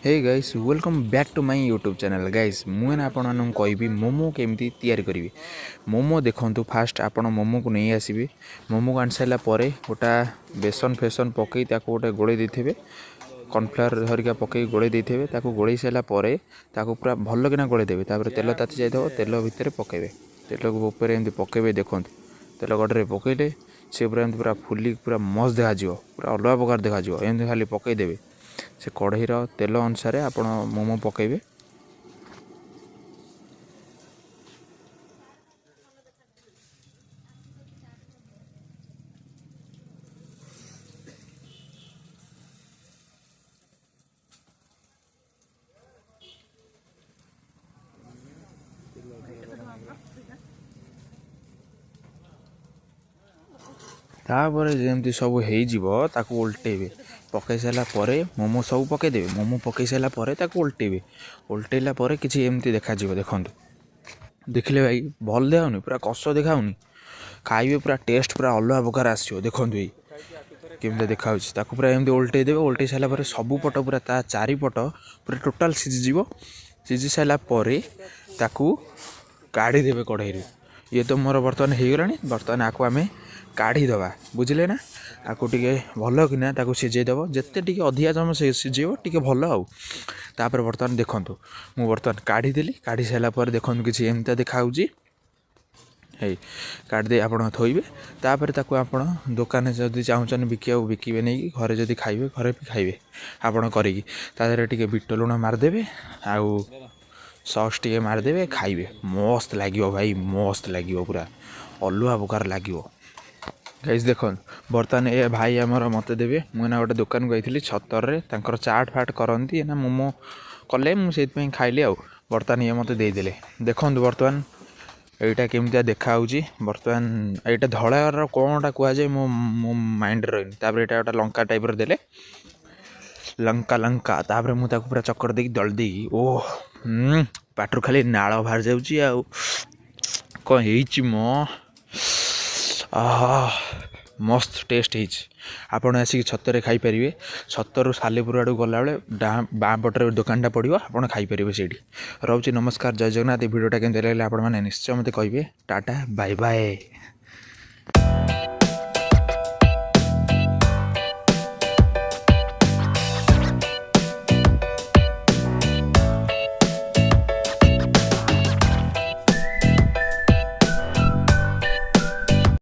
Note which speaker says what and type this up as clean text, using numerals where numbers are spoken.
Speaker 1: Hey guys welcome back to my YouTube channel guys मुझे आपण कहि मोमो केमती तैयारी करी मोमो देखंतु फास्ट आपण मोमो को नहीं आसबे मोमो को आन सारा पर गोटा बेसन फेसन पकई गोटे गोड़े देते कॉर्नफ्लावर हरिका पकई गोड़े देते गोड़े सारापर पूरा भल किना गोड़े देवे तेल ताती जाइए तेल भितर पकेबे तेल ऊपर एमती पकेबे देखो तेल गड़े पकईले सी पूरा एमती पूरा फुली पूरा मस्त देखा पूरा अलग प्रकार देखा एमती खाली पकईदेवे से कढ़ईर तेल अनुसार आप मोमो पकेबे तापर जमी सब हो उल्टेबे पकई सारापर मोमो सब पकईदेवे मोमो पकई सारापर उल्टेबे उल्टेला किसी एमती देखा देखु देखिले भाई भल देखाऊनी पूरा कष देखाऊनी खाइबे पूरा टेस्ट पूरा अलग प्रकार आसो देखु केमती देखा पूरा एमती उल्टेदेवे उल्टे सारापर सबुपट पूरा ता चारिपट पूरा टोटाल सीझीज सीझी सारापर काढ़ीदेवे कढ़ई ये तो मोर बर्तमान हो गला बर्तमान आपको आम काढ़ीदबा बुझे ना आपको टे भल कि सीझेदेव जिते टी अधिका समय सीझेब टे भल आउे बर्तमान देखूँ मुझे बर्तमान काढ़ीदेली काढ़ी सारापर देखो किसी एमती देखा है काढ़ी आप थोइबे तापर आप दुकान जदि चाहूँ बिका बिके नहीं घरे जदि खाइबे घरे भी खाइबे आपड़ करें बिट लुण मारिदेवे आउ सस टे मारिदेवे खाइबे मस्त लगे भाई मस्त लगे पूरा अलुआ प्रकार लगे गाइस देखो बर्तमान ए भाई आमर मत देवे मुझे गोटे दुकान को जाइली छतर चाट फाट करती ना मोमो कले मुझे खाइली आ बर्तमान ये मत देदेले देखो बर्तमान यहाँ केमती देखा बर्तमान यहाँ धड़ार कौनटा कहुए मो माइंड रही यहाँ गोटे लंका टाइप देले लंका लंका तापर मुझे पूरा चक्कर देकी दल देकी ओह पाटर खाली नाल बाहर जाऊँगी आ कौन मो मस्त टेस्ट आपड़ आसिक छतर खाईपर छतर सालेपुर आड़ गला बाँ पटर दुकानटा पड़ो आप खाईपर से रोचे नमस्कार जय जगन्नाथ भिडियोटा केमती लगे आप निश्चय मत कहे टाटा बाय बाय।